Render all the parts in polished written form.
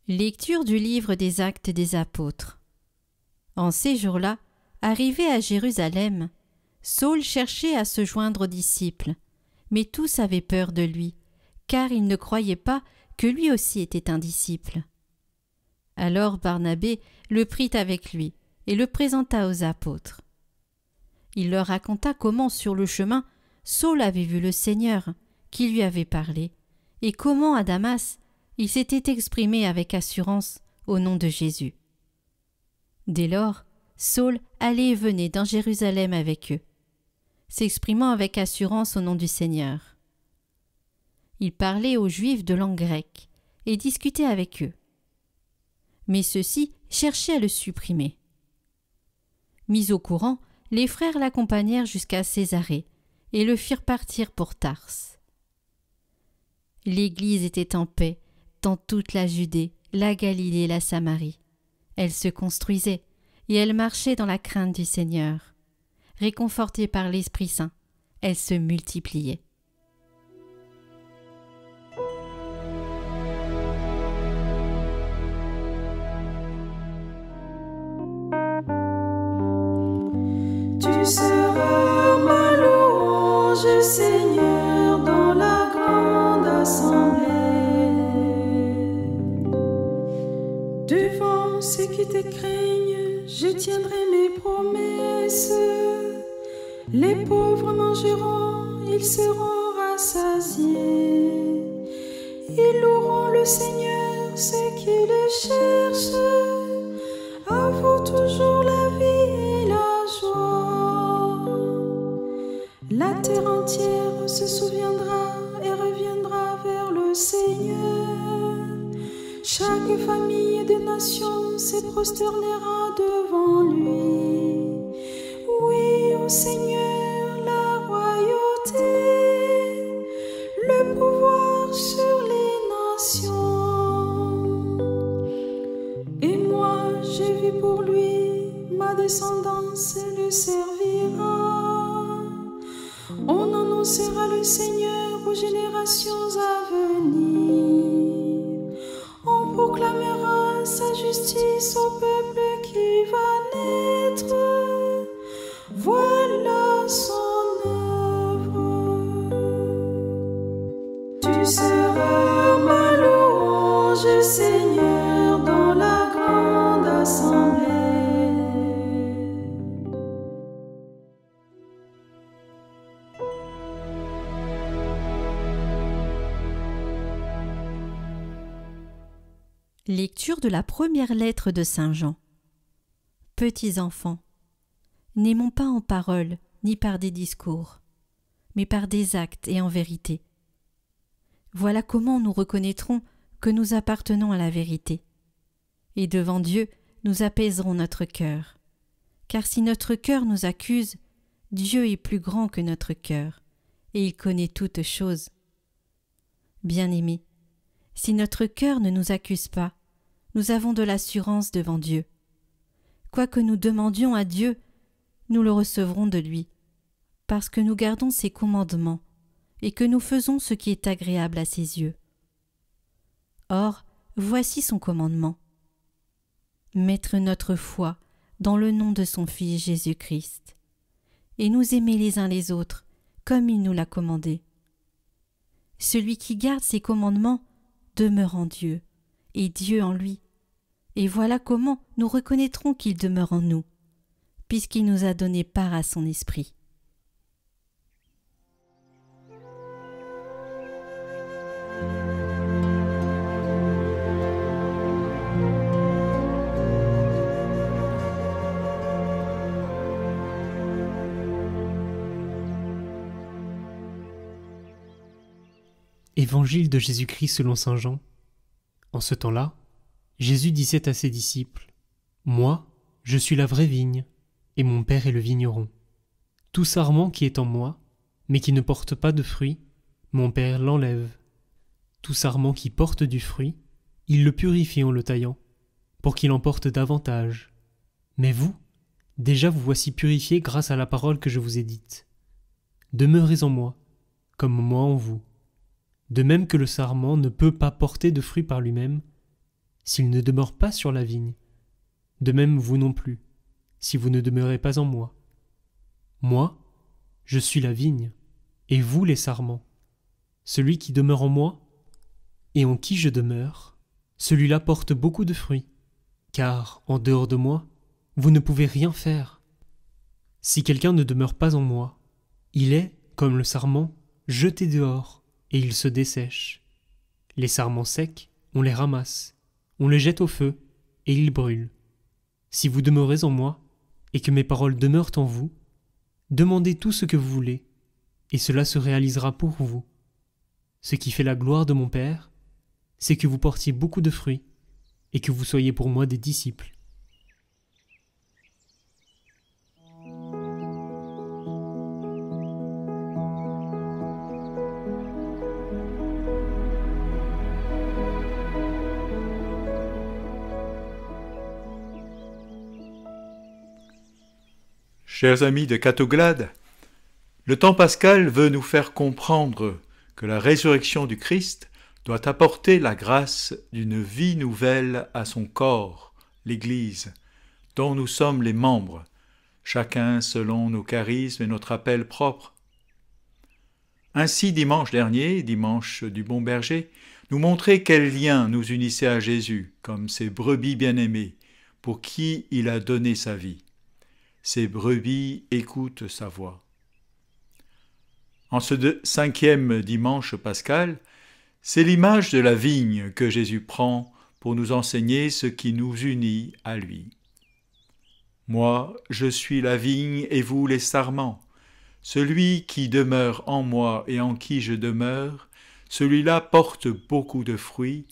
Lecture du livre des Actes des Apôtres. En ces jours-là, arrivé à Jérusalem, Saul cherchait à se joindre aux disciples, mais tous avaient peur de lui, car ils ne croyaient pas que lui aussi était un disciple. Alors Barnabé le prit avec lui et le présenta aux apôtres. Il leur raconta comment sur le chemin Saul avait vu le Seigneur, qui lui avait parlé, et comment à Damas il s'était exprimé avec assurance au nom de Jésus. Dès lors, Saul allait et venait dans Jérusalem avec eux, s'exprimant avec assurance au nom du Seigneur. Il parlait aux Juifs de langue grecque et discutait avec eux. Mais ceux-ci cherchaient à le supprimer. Mis au courant, les frères l'accompagnèrent jusqu'à Césarée et le firent partir pour Tarse. L'Église était en paix dans toute la Judée, la Galilée et la Samarie. Elle se construisait et elle marchait dans la crainte du Seigneur. Réconfortée par l'Esprit Saint, elle se multipliait. Tu seras ma louange, Seigneur, dans la grande assemblée. Devant ceux qui te craignent, je tiendrai mes promesses. Les pauvres mangeront, ils seront rassasiés. Ils loueront le Seigneur, ceux qui le cherchent. À vous toujours la vie et la joie. La terre entière se souviendra et reviendra vers le Seigneur. Chaque famille de nations se prosternera devant lui. Oui, au Seigneur, la royauté, le pouvoir sur les nations. Et moi, j'ai vu pour lui, ma descendance le servira. On annoncera le Seigneur aux générations à venir. On proclamera sa justice au peuple qui va naître. Voilà son œuvre. Tu seras ma louange, Seigneur, dans la grande assemblée. Lecture de la première lettre de Saint Jean. Petits enfants, n'aimons pas en parole ni par des discours, mais par des actes et en vérité. Voilà comment nous reconnaîtrons que nous appartenons à la vérité. Et devant Dieu, nous apaiserons notre cœur. Car si notre cœur nous accuse, Dieu est plus grand que notre cœur, et il connaît toutes choses. Bien-aimés, si notre cœur ne nous accuse pas, nous avons de l'assurance devant Dieu. Quoi que nous demandions à Dieu, nous le recevrons de lui, parce que nous gardons ses commandements et que nous faisons ce qui est agréable à ses yeux. Or, voici son commandement. Mettre notre foi dans le nom de son Fils Jésus-Christ, et nous aimer les uns les autres comme il nous l'a commandé. Celui qui garde ses commandements demeure en Dieu, et Dieu en lui. Et voilà comment nous reconnaîtrons qu'il demeure en nous, puisqu'il nous a donné part à son esprit. Évangile de Jésus-Christ selon saint Jean. En ce temps-là, Jésus disait à ses disciples : « Moi, je suis la vraie vigne, et mon Père est le vigneron. Tout sarment qui est en moi, mais qui ne porte pas de fruit, mon Père l'enlève. Tout sarment qui porte du fruit, il le purifie en le taillant, pour qu'il en porte davantage. Mais vous, déjà vous voici purifiés grâce à la parole que je vous ai dite. Demeurez en moi, comme moi en vous. De même que le sarment ne peut pas porter de fruit par lui-même, s'il ne demeure pas sur la vigne. De même vous non plus, si vous ne demeurez pas en moi. Moi, je suis la vigne, et vous les sarments. Celui qui demeure en moi, et en qui je demeure, celui-là porte beaucoup de fruits, car, en dehors de moi, vous ne pouvez rien faire. Si quelqu'un ne demeure pas en moi, il est, comme le sarment, jeté dehors, et il se dessèche. Les sarments secs, on les ramasse, on les jette au feu, et ils brûlent. Si vous demeurez en moi, et que mes paroles demeurent en vous, demandez tout ce que vous voulez, et cela se réalisera pour vous. Ce qui fait la gloire de mon Père, c'est que vous portiez beaucoup de fruits, et que vous soyez pour moi des disciples. Chers amis de Catoglade, le temps pascal veut nous faire comprendre que la résurrection du Christ doit apporter la grâce d'une vie nouvelle à son corps, l'Église, dont nous sommes les membres, chacun selon nos charismes et notre appel propre. Ainsi, dimanche dernier, dimanche du Bon Berger, nous montrait quel lien nous unissait à Jésus, comme ces brebis bien-aimées, pour qui il a donné sa vie. Ces brebis écoutent sa voix. En ce 5e dimanche pascal, c'est l'image de la vigne que Jésus prend pour nous enseigner ce qui nous unit à lui. Moi, je suis la vigne et vous les sarments. Celui qui demeure en moi et en qui je demeure, celui-là porte beaucoup de fruits,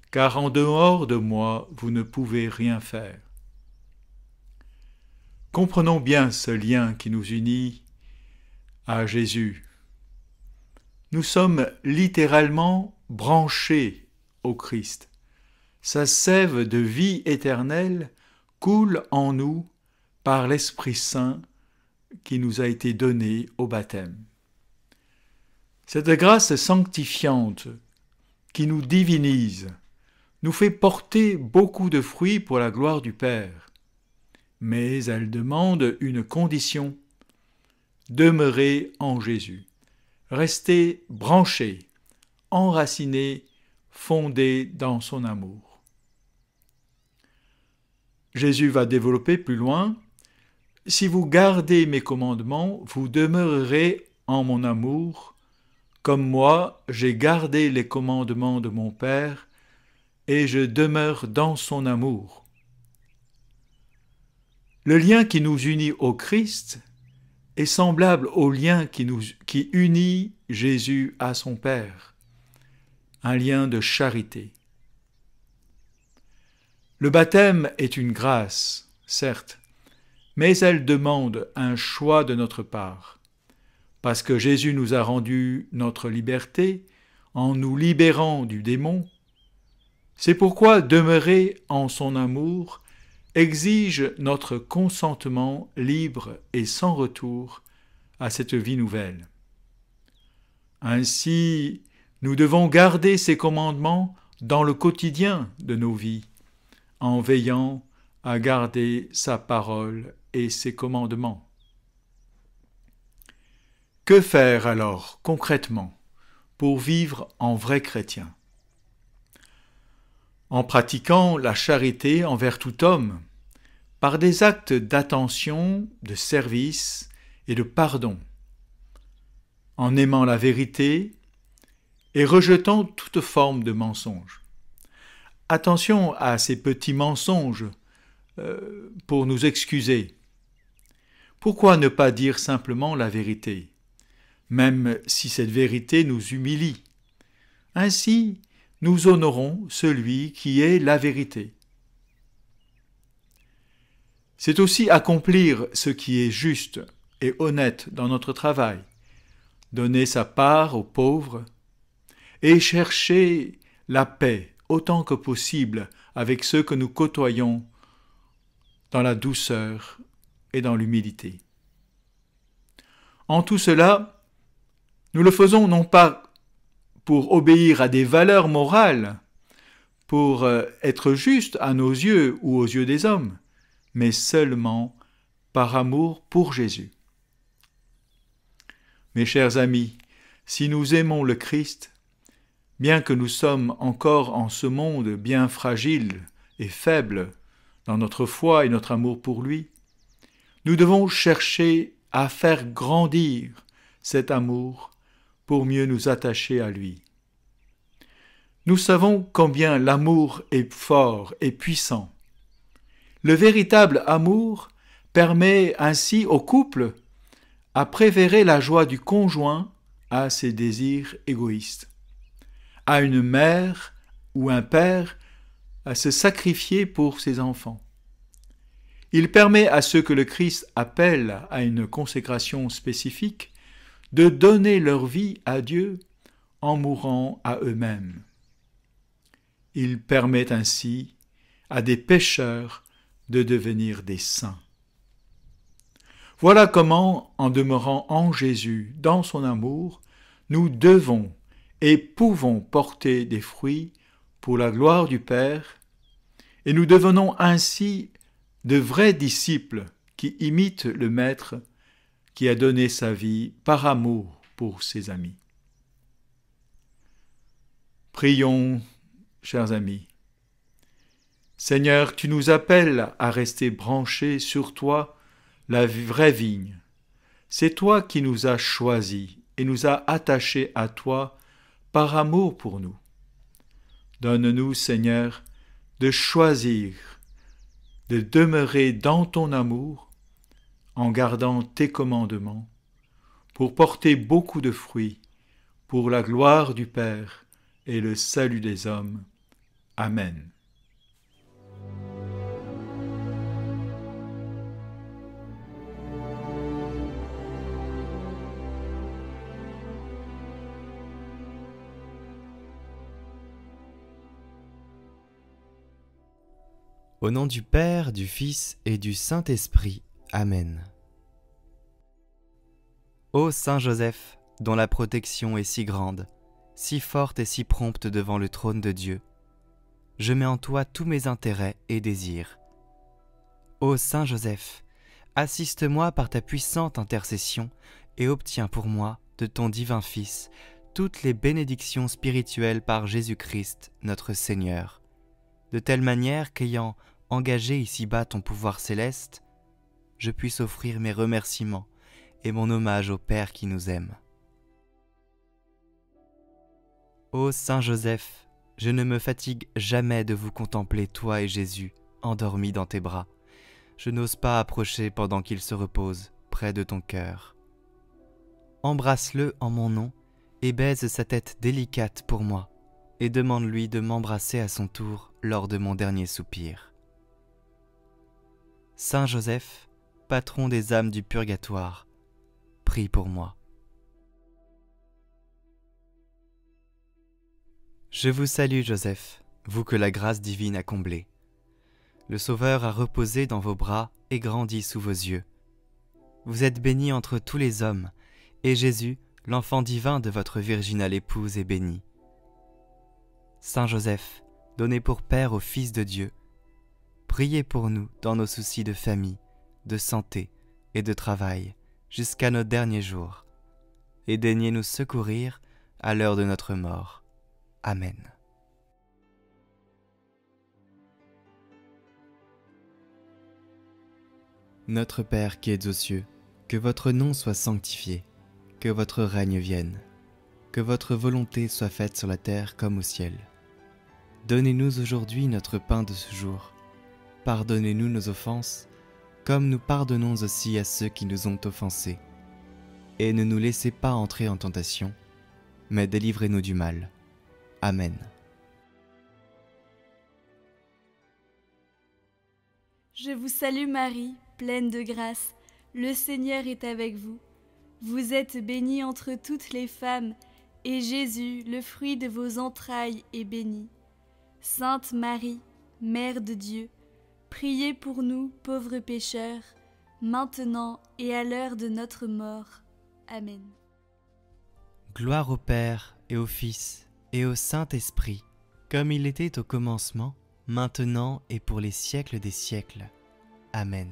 car en dehors de moi, vous ne pouvez rien faire. Comprenons bien ce lien qui nous unit à Jésus. Nous sommes littéralement branchés au Christ. Sa sève de vie éternelle coule en nous par l'Esprit Saint qui nous a été donné au baptême. Cette grâce sanctifiante qui nous divinise nous fait porter beaucoup de fruits pour la gloire du Père. Mais elle demande une condition, demeurer en Jésus, rester branché, enraciné, fondé dans son amour. Jésus va développer plus loin, « Si vous gardez mes commandements, vous demeurerez en mon amour, comme moi j'ai gardé les commandements de mon Père, et je demeure dans son amour. » Le lien qui nous unit au Christ est semblable au lien qui unit Jésus à son Père, un lien de charité. Le baptême est une grâce, certes, mais elle demande un choix de notre part, parce que Jésus nous a rendu notre liberté en nous libérant du démon. C'est pourquoi demeurer en son amour exige notre consentement libre et sans retour à cette vie nouvelle. Ainsi, nous devons garder ses commandements dans le quotidien de nos vies, en veillant à garder sa parole et ses commandements. Que faire alors concrètement pour vivre en vrai chrétien ? En pratiquant la charité envers tout homme, par des actes d'attention, de service et de pardon, en aimant la vérité et rejetant toute forme de mensonge. Attention à ces petits mensonges pour nous excuser. Pourquoi ne pas dire simplement la vérité, même si cette vérité nous humilie ? Ainsi, nous honorons celui qui est la vérité. C'est aussi accomplir ce qui est juste et honnête dans notre travail, donner sa part aux pauvres et chercher la paix autant que possible avec ceux que nous côtoyons dans la douceur et dans l'humilité. En tout cela, nous le faisons non pas pour obéir à des valeurs morales, pour être juste à nos yeux ou aux yeux des hommes, mais seulement par amour pour Jésus. Mes chers amis, si nous aimons le Christ, bien que nous sommes encore en ce monde bien fragile et faible dans notre foi et notre amour pour lui, nous devons chercher à faire grandir cet amour pour mieux nous attacher à lui. Nous savons combien l'amour est fort et puissant. Le véritable amour permet ainsi au couple à préférer la joie du conjoint à ses désirs égoïstes, à une mère ou un père à se sacrifier pour ses enfants. Il permet à ceux que le Christ appelle à une consécration spécifique de donner leur vie à Dieu en mourant à eux-mêmes. Il permet ainsi à des pécheurs de devenir des saints. Voilà comment, en demeurant en Jésus, dans son amour, nous devons et pouvons porter des fruits pour la gloire du Père, et nous devenons ainsi de vrais disciples qui imitent le Maître qui a donné sa vie par amour pour ses amis. Prions, chers amis. Seigneur, tu nous appelles à rester branchés sur toi, la vraie vigne. C'est toi qui nous as choisis et nous as attachés à toi par amour pour nous. Donne-nous, Seigneur, de choisir, de demeurer dans ton amour, en gardant tes commandements, pour porter beaucoup de fruits, pour la gloire du Père et le salut des hommes. Amen. Au nom du Père, du Fils et du Saint-Esprit. Amen. Ô Saint Joseph, dont la protection est si grande, si forte et si prompte devant le trône de Dieu, je mets en toi tous mes intérêts et désirs. Ô Saint Joseph, assiste-moi par ta puissante intercession et obtiens pour moi, de ton divin Fils, toutes les bénédictions spirituelles par Jésus-Christ, notre Seigneur, de telle manière qu'ayant engagé ici-bas ton pouvoir céleste, je puisse offrir mes remerciements et mon hommage au Père qui nous aime. Ô Saint Joseph, je ne me fatigue jamais de vous contempler, toi et Jésus, endormis dans tes bras. Je n'ose pas approcher pendant qu'il se repose près de ton cœur. Embrasse-le en mon nom et baise sa tête délicate pour moi, et demande-lui de m'embrasser à son tour lors de mon dernier soupir. Saint Joseph, patron des âmes du purgatoire, prie pour moi. Je vous salue, Joseph, vous que la grâce divine a comblé. Le Sauveur a reposé dans vos bras et grandi sous vos yeux. Vous êtes béni entre tous les hommes, et Jésus, l'enfant divin de votre virginale épouse, est béni. Saint Joseph, donné pour Père au Fils de Dieu, priez pour nous dans nos soucis de famille, de santé et de travail, jusqu'à nos derniers jours, et daignez nous secourir à l'heure de notre mort. Amen. Notre Père qui êtes aux cieux, que votre nom soit sanctifié, que votre règne vienne, que votre volonté soit faite sur la terre comme au ciel. Donnez-nous aujourd'hui notre pain de ce jour. Pardonnez-nous nos offenses, comme nous pardonnons aussi à ceux qui nous ont offensés. Et ne nous laissez pas entrer en tentation, mais délivrez-nous du mal. Amen. Je vous salue Marie, pleine de grâce, le Seigneur est avec vous. Vous êtes bénie entre toutes les femmes, et Jésus, le fruit de vos entrailles, est béni. Sainte Marie, Mère de Dieu, priez pour nous, pauvres pécheurs, maintenant et à l'heure de notre mort. Amen. Gloire au Père et au Fils et au Saint-Esprit, comme il était au commencement, maintenant et pour les siècles des siècles. Amen.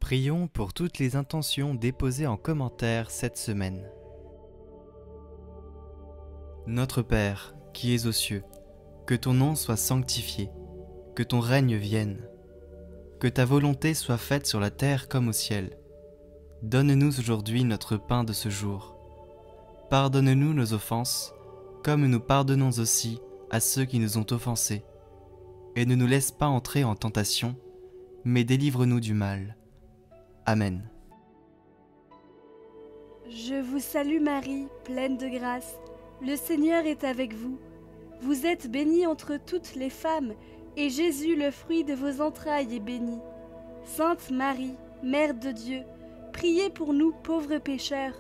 Prions pour toutes les intentions déposées en commentaire cette semaine. Notre Père, qui es aux cieux, que ton nom soit sanctifié, que ton règne vienne, que ta volonté soit faite sur la terre comme au ciel. Donne-nous aujourd'hui notre pain de ce jour. Pardonne-nous nos offenses, comme nous pardonnons aussi à ceux qui nous ont offensés. Et ne nous laisse pas entrer en tentation, mais délivre-nous du mal. Amen. Je vous salue Marie, pleine de grâce. Le Seigneur est avec vous. Vous êtes bénie entre toutes les femmes, et Jésus, le fruit de vos entrailles, est béni. Sainte Marie, Mère de Dieu, priez pour nous pauvres pécheurs,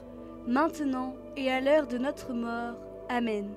maintenant et à l'heure de notre mort. Amen.